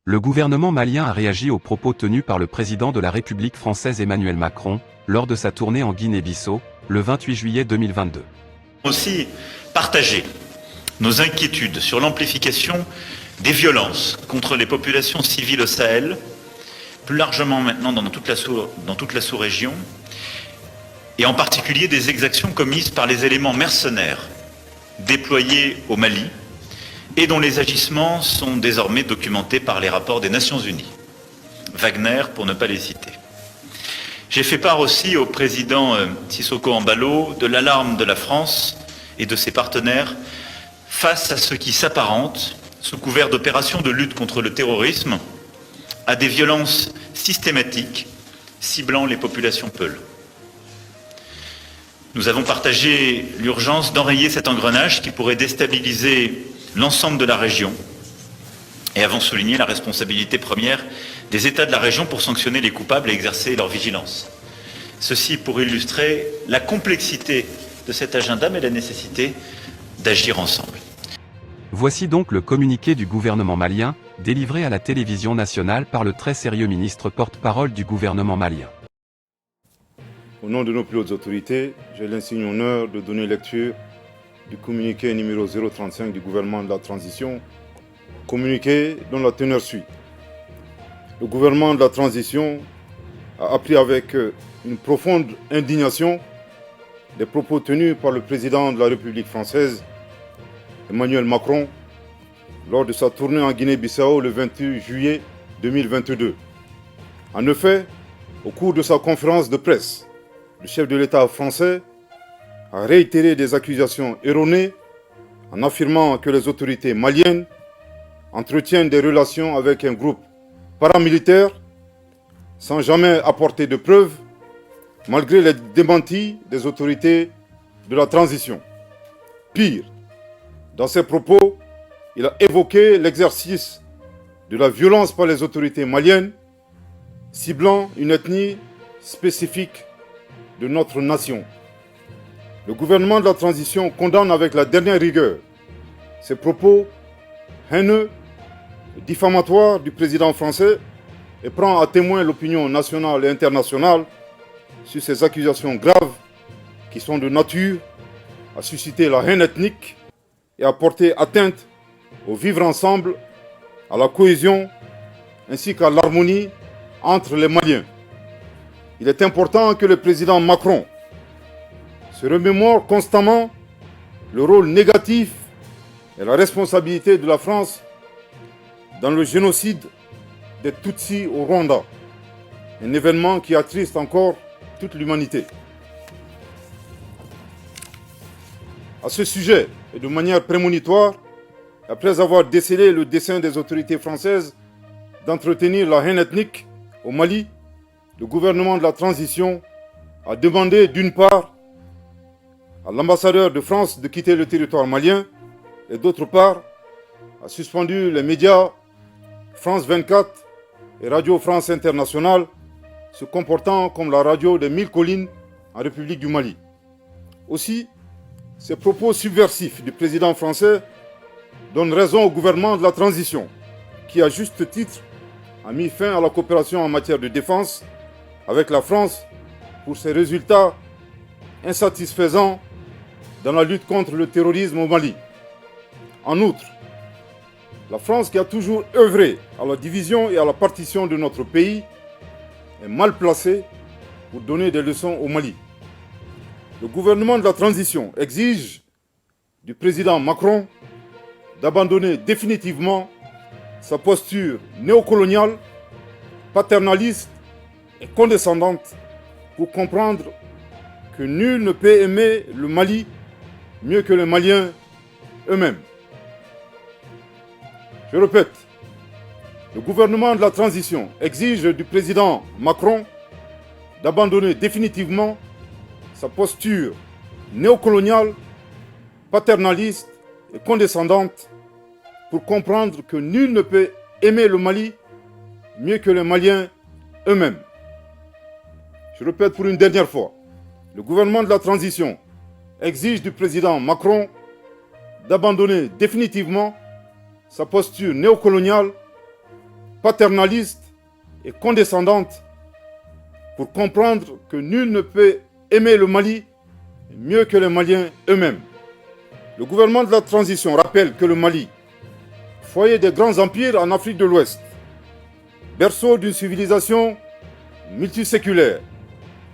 Le gouvernement malien a réagi aux propos tenus par le président de la République française Emmanuel Macron, lors de sa tournée en Guinée-Bissau, le 28 juillet 2022. Aussi partager nos inquiétudes sur l'amplification des violences contre les populations civiles au Sahel, plus largement maintenant dans toute la sous-région, et en particulier des exactions commises par les éléments mercenaires déployés au Mali, et dont les agissements sont désormais documentés par les rapports des Nations Unies. Wagner, pour ne pas les citer. J'ai fait part aussi au président Sissoko Embalo de l'alarme de la France et de ses partenaires face à ce qui s'apparente, sous couvert d'opérations de lutte contre le terrorisme, à des violences systématiques ciblant les populations peules. Nous avons partagé l'urgence d'enrayer cet engrenage qui pourrait déstabiliser l'ensemble de la région et avons souligné la responsabilité première des États de la région pour sanctionner les coupables et exercer leur vigilance. Ceci pour illustrer la complexité de cet agenda, mais la nécessité d'agir ensemble. Voici donc le communiqué du gouvernement malien, délivré à la télévision nationale par le très sérieux ministre porte-parole du gouvernement malien. Au nom de nos plus hautes autorités, j'ai l'insigne honneur de donner lecture du communiqué numéro 035 du gouvernement de la transition, communiqué dont la teneur suit. Le gouvernement de la transition a appris avec une profonde indignation des propos tenus par le président de la République française, Emmanuel Macron, lors de sa tournée en Guinée-Bissau le 28 juillet 2022. En effet, au cours de sa conférence de presse, le chef de l'État français a réitéré des accusations erronées en affirmant que les autorités maliennes entretiennent des relations avec un groupe paramilitaire sans jamais apporter de preuves, malgré les démentis des autorités de la transition. Pire, dans ses propos, il a évoqué l'exercice de la violence par les autorités maliennes, ciblant une ethnie spécifique de notre nation. Le gouvernement de la transition condamne avec la dernière rigueur ces propos haineux et diffamatoires du président français et prend à témoin l'opinion nationale et internationale sur ces accusations graves qui sont de nature à susciter la haine ethnique et à porter atteinte au vivre ensemble, à la cohésion ainsi qu'à l'harmonie entre les Maliens. Il est important que le président Macron se remémore constamment le rôle négatif et la responsabilité de la France dans le génocide des Tutsis au Rwanda, un événement qui attriste encore toute l'humanité. À ce sujet, et de manière prémonitoire, après avoir décelé le dessein des autorités françaises d'entretenir la haine ethnique au Mali, le gouvernement de la transition a demandé d'une part à l'ambassadeur de France de quitter le territoire malien et d'autre part a suspendu les médias France 24 et Radio France Internationale se comportant comme la radio des 1000 collines en République du Mali. Aussi, ces propos subversifs du président français donnent raison au gouvernement de la transition qui, à juste titre, a mis fin à la coopération en matière de défense avec la France pour ses résultats insatisfaisants dans la lutte contre le terrorisme au Mali. En outre, la France, qui a toujours œuvré à la division et à la partition de notre pays, est mal placée pour donner des leçons au Mali. Le gouvernement de la transition exige du président Macron d'abandonner définitivement sa posture néocoloniale, paternaliste et condescendante pour comprendre que nul ne peut aimer le Mali mieux que les Maliens eux-mêmes. Je répète, le gouvernement de la transition exige du président Macron d'abandonner définitivement sa posture néocoloniale, paternaliste et condescendante pour comprendre que nul ne peut aimer le Mali mieux que les Maliens eux-mêmes. Je répète pour une dernière fois, le gouvernement de la transition exige du président Macron d'abandonner définitivement sa posture néocoloniale, paternaliste et condescendante pour comprendre que nul ne peut aimer le Mali mieux que les Maliens eux-mêmes. Le gouvernement de la transition rappelle que le Mali, foyer des grands empires en Afrique de l'Ouest, berceau d'une civilisation multiséculaire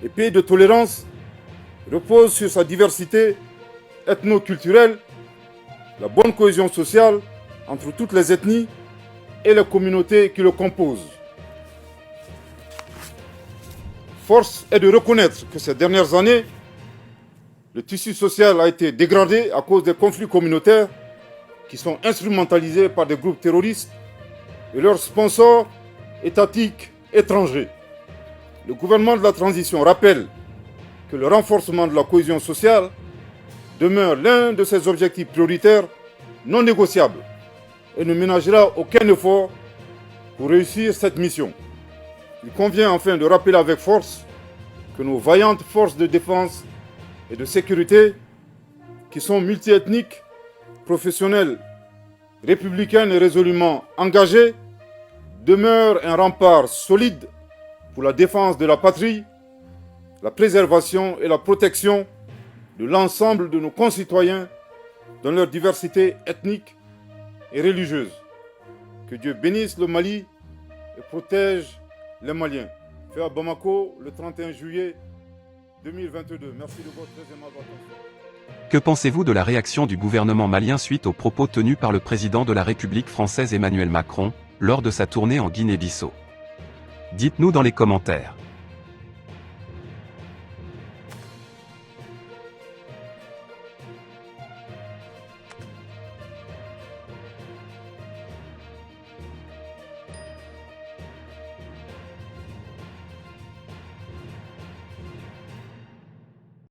et pays de tolérance, repose sur sa diversité ethno-culturelle, la bonne cohésion sociale entre toutes les ethnies et les communautés qui le composent. Force est de reconnaître que ces dernières années, le tissu social a été dégradé à cause des conflits communautaires qui sont instrumentalisés par des groupes terroristes et leurs sponsors étatiques étrangers. Le gouvernement de la transition rappelle que le renforcement de la cohésion sociale demeure l'un de ses objectifs prioritaires non négociables et ne ménagera aucun effort pour réussir cette mission. Il convient enfin de rappeler avec force que nos vaillantes forces de défense et de sécurité, qui sont multiethniques, professionnelles, républicaines et résolument engagées, demeurent un rempart solide pour la défense de la patrie, la préservation et la protection de l'ensemble de nos concitoyens dans leur diversité ethnique et religieuse. Que Dieu bénisse le Mali et protège les Maliens. Fait à Bamako le 31 juillet 2022. Merci de votre très aimable attention. Que pensez-vous de la réaction du gouvernement malien suite aux propos tenus par le président de la République française Emmanuel Macron, lors de sa tournée en Guinée-Bissau? Dites-nous dans les commentaires.